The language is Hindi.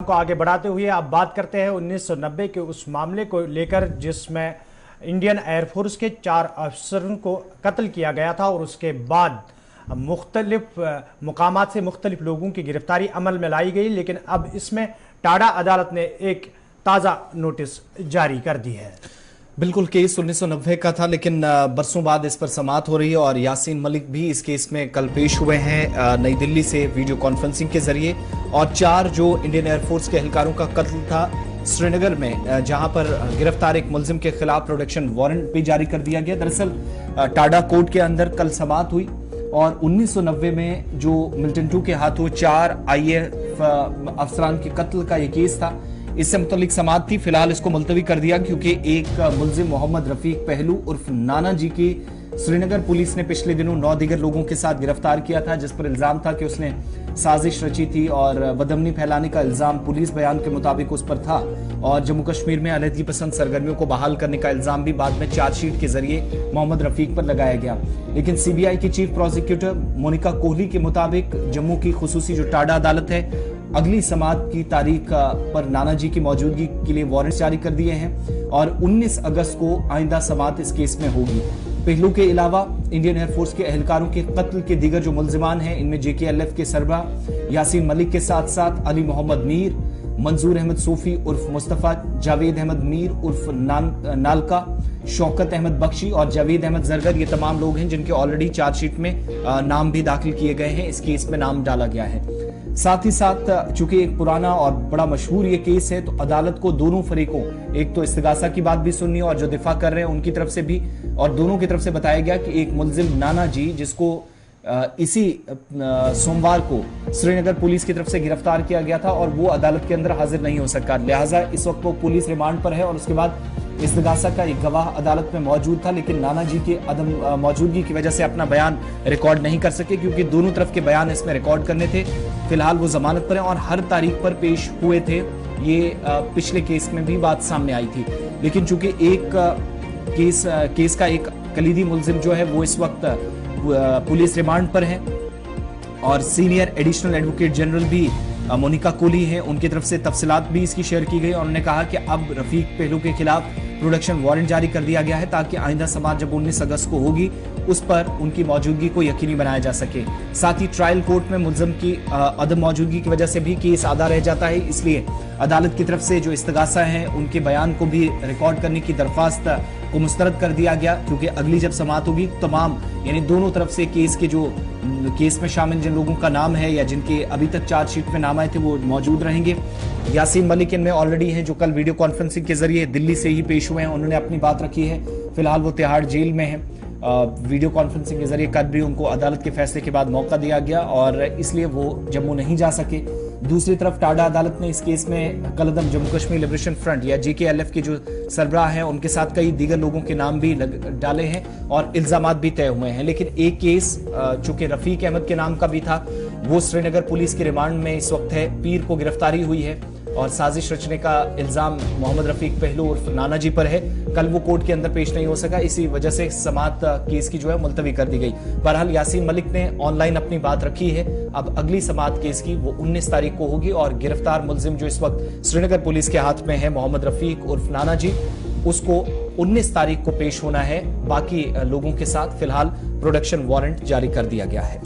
को आगे बढ़ाते हुए अब बात करते हैं 1990 के उस मामले को लेकर जिसमें इंडियन एयरफोर्स के 4 अफसरों को कत्ल किया गया था और उसके बाद मुख्तलिफ मुकामात से मुख्तलिफ लोगों की गिरफ्तारी अमल में लाई गई। लेकिन अब इसमें टाडा अदालत ने एक ताज़ा नोटिस जारी कर दी है। बिल्कुल, केस 1990 का था, लेकिन बरसों बाद इस पर समाअत हो रही है और यासीन मलिक भी इस केस में कल पेश हुए हैं नई दिल्ली से वीडियो कॉन्फ्रेंसिंग के जरिए। और 4 जो इंडियन एयरफोर्स के एहलकारों का कत्ल था श्रीनगर में, जहां पर गिरफ्तार एक मुलजिम के खिलाफ प्रोडक्शन वारंट भी जारी कर दिया गया। दरअसल टाडा कोर्ट के अंदर कल समाअत हुई और 1990 में जो मिल्टन 2 के हाथों 4 IAF अफसरान के कत्ल का ये केस था, इससे मुतल्लिक समाअत थी। फिलहाल इसको मुलतवी कर दिया क्योंकि एक मुलजिम मोहम्मद रफीक पहलू उर्फ नाना जी की श्रीनगर पुलिस ने पिछले दिनों 9 दीगर लोगों के साथ गिरफ्तार किया था, जिस पर इल्जाम था कि उसने साजिश रची थी और बदअमनी फैलाने का इल्जाम पुलिस बयान के मुताबिक उस पर था। और जम्मू कश्मीर में अलहदगी पसंद सरगर्मियों को बहाल करने का इल्जाम भी बाद में चार्जशीट के जरिए मोहम्मद रफीक पर लगाया गया। लेकिन CBI की चीफ प्रोसिक्यूटर मोनिका कोहली के मुताबिक जम्मू की खुसूसी जो टाडा अदालत है अगली समाअत की तारीख पर नाना जी की मौजूदगी के लिए वारंट जारी कर दिए हैं और 19 अगस्त को आइंदा समाअत इस केस में होगी। पहलू के अलावा इंडियन एयरफोर्स के एहलकारों के कत्ल के दीगर जो मुलजिमान हैं, इनमें JKLF के सरबराह यासीन मलिक के साथ साथ अली मोहम्मद मीर, मंजूर अहमद सोफी उर्फ मुस्तफ़ा, जावेद अहमद मीर उर्फ नालका, शौकत अहमद बख्शी और जावेद अहमद जरगर, ये तमाम लोग हैं जिनके ऑलरेडी चार्जशीट में नाम भी दाखिल किए गए हैं। इस केस में नाम डाला गया है। साथ ही साथ चूंकि एक पुराना और बड़ा मशहूर ये केस है, तो अदालत को दोनों फरीकों, एक तो इस्तिगासा की बात भी सुननी और जो दिफा कर रहे हैं उनकी तरफ से भी, और दोनों की तरफ से बताया गया कि एक मुलजिम नाना जी जिसको इसी सोमवार को श्रीनगर पुलिस की तरफ से गिरफ्तार किया गया था और वो अदालत के अंदर हाजिर नहीं हो सका, लिहाजा इस वक्त वो पुलिस रिमांड पर है। और उसके बाद इस्तिगासा का एक गवाह अदालत में मौजूद था, लेकिन नाना जी के अदम मौजूदगी की वजह से अपना बयान रिकॉर्ड नहीं कर सके क्योंकि दोनों तरफ के बयान इसमें रिकॉर्ड करने थे। फिलहाल वो जमानत पर हैं और हर तारीख पर पेश हुए थे। ये पिछले केस में भी बात सामने आई थी, लेकिन चूंकि एक केस का एक कलीदी मुलजिम जो है वो इस वक्त पुलिस रिमांड पर है और सीनियर एडिशनल एडवोकेट जनरल भी मोनिका कोहली हैं, उनकी तरफ से तफसीलात भी इसकी शेयर की गई और उन्होंने कहा कि अब रफीक पहलू के खिलाफ प्रोडक्शन वारंट जारी कर दिया गया है ताकि आइंदा समाअत जब 19 अगस्त को होगी उस पर उनकी मौजूदगी को यकीनी बनाया जा सके। साथ ही ट्रायल कोर्ट में मुलजिम की अदम मौजूदगी की वजह से भी केस आधा रह जाता है, इसलिए अदालत की तरफ से जो इस्तिगासा है उनके बयान को भी रिकॉर्ड करने की दरख्वास्त को मुस्तरद कर दिया गया क्योंकि अगली जब समाअत होगी तमाम यानी दोनों तरफ से केस में शामिल जिन लोगों का नाम है या जिनके अभी तक चार्जशीट में नाम आए थे वो मौजूद रहेंगे। यासीन मलिक इनमें ऑलरेडी हैं जो कल वीडियो कॉन्फ्रेंसिंग के जरिए दिल्ली से ही पेश हुए हैं, उन्होंने अपनी बात रखी है। फिलहाल वो तिहाड़ जेल में हैं। वीडियो कॉन्फ्रेंसिंग के जरिए कल भी उनको अदालत के फैसले के बाद मौका दिया गया और इसलिए वो जम्मू नहीं जा सके। दूसरी तरफ टाडा अदालत ने इस केस में कलअदम जम्मू कश्मीर लिबरेशन फ्रंट या JKLF के जो सरबराह हैं उनके साथ कई दीगर लोगों के नाम भी डाले हैं और इल्जामात भी तय हुए हैं। लेकिन एक केस चूंकि रफीक अहमद के नाम का भी था, वो श्रीनगर पुलिस के रिमांड में इस वक्त है। पीर को गिरफ्तारी हुई है और साजिश रचने का इल्जाम मोहम्मद रफीक पहलू उर्फ नाना जी पर है। कल वो कोर्ट के अंदर पेश नहीं हो सका, इसी वजह से समाअत केस की जो है मुलतवी कर दी गई। बहरहाल यासीन मलिक ने ऑनलाइन अपनी बात रखी है। अब अगली समाअत केस की वो 19 तारीख को होगी और गिरफ्तार मुलजिम जो इस वक्त श्रीनगर पुलिस के हाथ में है मोहम्मद रफीक उर्फ नाना जी, उसको 19 तारीख को पेश होना है। बाकी लोगों के साथ फिलहाल प्रोडक्शन वारंट जारी कर दिया गया है।